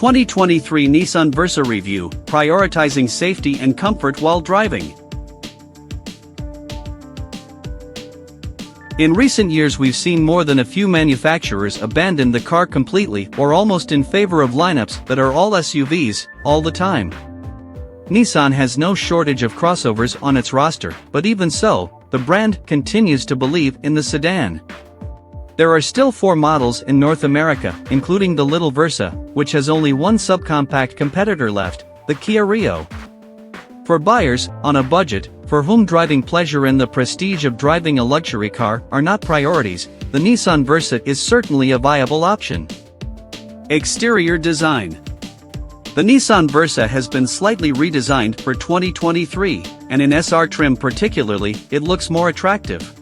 2023 Nissan Versa Review, prioritizing safety and comfort while driving. In recent years we've seen more than a few manufacturers abandon the car completely or almost in favor of lineups that are all SUVs, all the time. Nissan has no shortage of crossovers on its roster, but even so, the brand continues to believe in the sedan. There are still 4 models in North America, including the little Versa, which has only one subcompact competitor left, the Kia Rio. For buyers, on a budget, for whom driving pleasure and the prestige of driving a luxury car are not priorities, the Nissan Versa is certainly a viable option. Exterior design. The Nissan Versa has been slightly redesigned for 2023, and in SR trim particularly, it looks more attractive.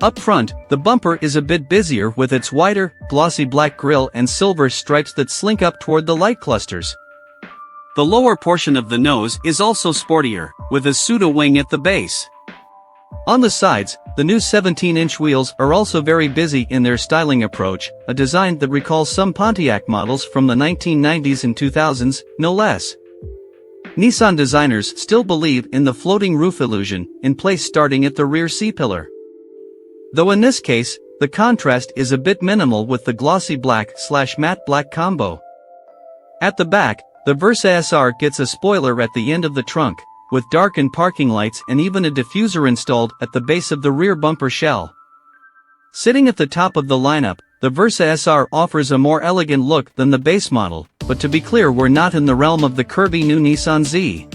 Up front, the bumper is a bit busier with its wider, glossy black grille and silver stripes that slink up toward the light clusters. The lower portion of the nose is also sportier, with a pseudo-wing at the base. On the sides, the new 17-inch wheels are also very busy in their styling approach, a design that recalls some Pontiac models from the 1990s and 2000s, no less. Nissan designers still believe in the floating roof illusion, in place starting at the rear C-pillar. Though in this case, the contrast is a bit minimal with the glossy black/matte black combo. At the back, the Versa SR gets a spoiler at the end of the trunk, with darkened parking lights and even a diffuser installed at the base of the rear bumper shell. Sitting at the top of the lineup, the Versa SR offers a more elegant look than the base model, but to be clear, we're not in the realm of the curvy new Nissan Z.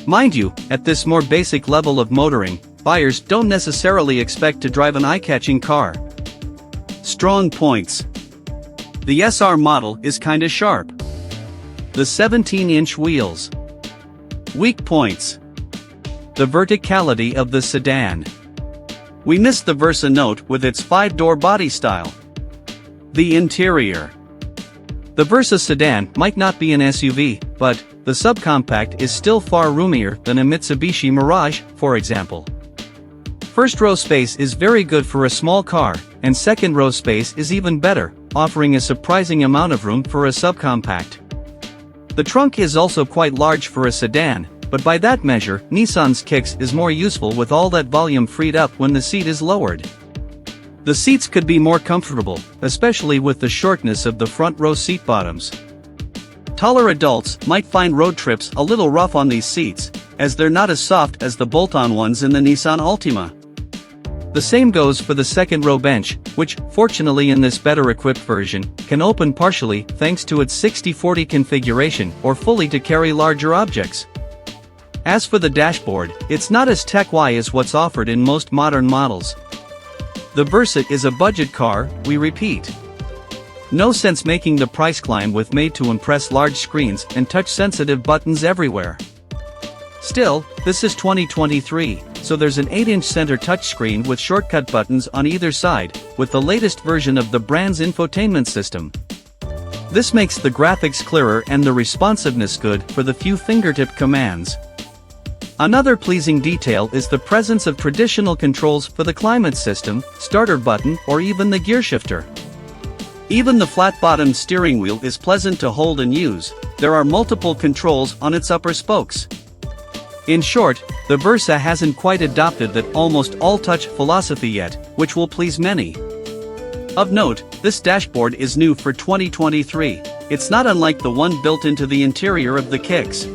Mind you, at this more basic level of motoring, buyers don't necessarily expect to drive an eye-catching car. Strong points. The SR model is kinda sharp. The 17-inch wheels. Weak points. The verticality of the sedan. We missed the Versa Note with its 5-door body style. The interior. The Versa sedan might not be an SUV, but the subcompact is still far roomier than a Mitsubishi Mirage, for example. First row space is very good for a small car, and second row space is even better, offering a surprising amount of room for a subcompact. The trunk is also quite large for a sedan, but by that measure, Nissan's Kicks is more useful with all that volume freed up when the seat is lowered. The seats could be more comfortable, especially with the shortness of the front row seat bottoms. Taller adults might find road trips a little rough on these seats, as they're not as soft as the bolt-on ones in the Nissan Altima. The same goes for the second row bench, which, fortunately in this better-equipped version, can open partially thanks to its 60/40 configuration or fully to carry larger objects. As for the dashboard, it's not as tech-y as what's offered in most modern models. The Versa is a budget car, we repeat. No sense making the price climb with made-to-impress large screens and touch-sensitive buttons everywhere. Still, this is 2023, so there's an 8-inch center touchscreen with shortcut buttons on either side, with the latest version of the brand's infotainment system. This makes the graphics clearer and the responsiveness good for the few fingertip commands. Another pleasing detail is the presence of traditional controls for the climate system, starter button, or even the gear shifter. Even the flat-bottomed steering wheel is pleasant to hold and use. There are multiple controls on its upper spokes. In short, the Versa hasn't quite adopted that almost all-touch philosophy yet, which will please many. Of note, this dashboard is new for 2023. It's not unlike the one built into the interior of the Kicks.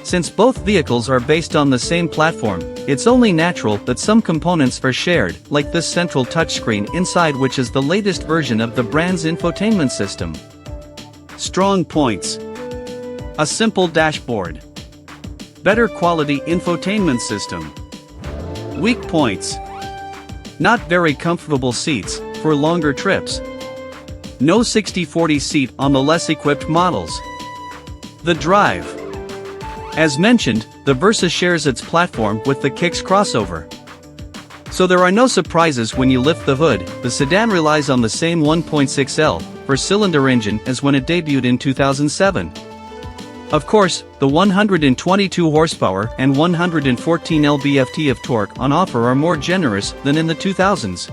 Since both vehicles are based on the same platform, it's only natural that some components are shared, like this central touchscreen inside, which is the latest version of the brand's infotainment system. Strong points. A simple dashboard. Better quality infotainment system. Weak points. Not very comfortable seats for longer trips. No 60/40 seat on the less equipped models. The drive. As mentioned, the Versa shares its platform with the Kicks crossover. So there are no surprises when you lift the hood. The sedan relies on the same 1.6L four-cylinder engine as when it debuted in 2007. Of course, the 122 horsepower and 114 lb-ft of torque on offer are more generous than in the 2000s.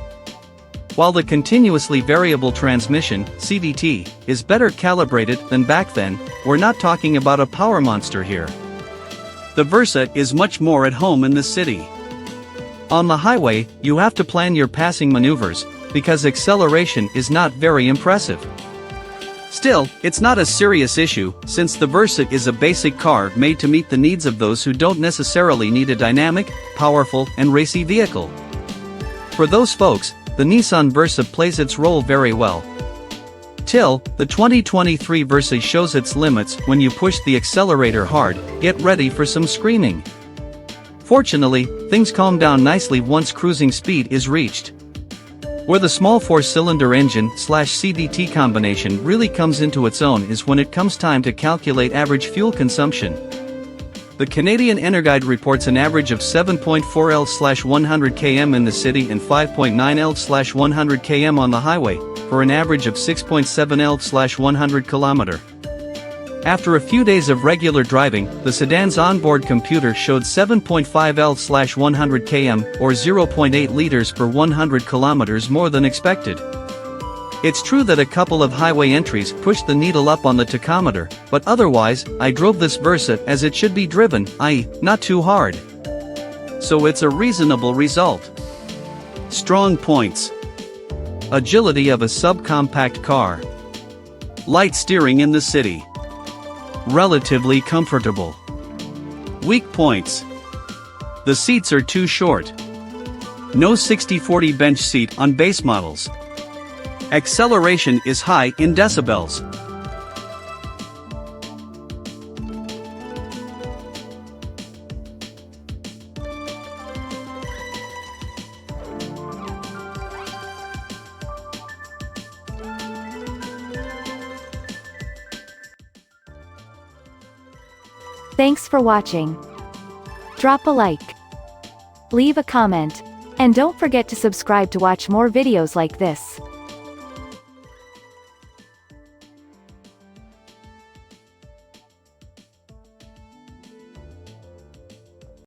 While the continuously variable transmission, CVT, is better calibrated than back then, we're not talking about a power monster here. The Versa is much more at home in the city. On the highway, you have to plan your passing maneuvers, because acceleration is not very impressive. Still, it's not a serious issue, since the Versa is a basic car made to meet the needs of those who don't necessarily need a dynamic, powerful, and racy vehicle. For those folks, the Nissan Versa plays its role very well. Till, the 2023 Versa shows its limits when you push the accelerator hard, get ready for some screaming. Fortunately, things calm down nicely once cruising speed is reached. Where the small 4-cylinder engine/CVT combination really comes into its own is when it comes time to calculate average fuel consumption. The Canadian Energuide reports an average of 7.4 L/100 km in the city and 5.9 L/100 km on the highway, for an average of 6.7 L/100 km. After a few days of regular driving, the sedan's onboard computer showed 7.5 L/100 km, or 0.8 liters per 100 kilometers more than expected. It's true that a couple of highway entries pushed the needle up on the tachometer, but otherwise, I drove this Versa as it should be driven, i.e., not too hard. So it's a reasonable result. Strong points. Agility of a subcompact car. Light steering in the city. Relatively comfortable. Weak points. The seats are too short. No 60/40 bench seat on base models. Acceleration is high in decibels. Thanks for watching. Drop a like. Leave a comment. And don't forget to subscribe to watch more videos like this.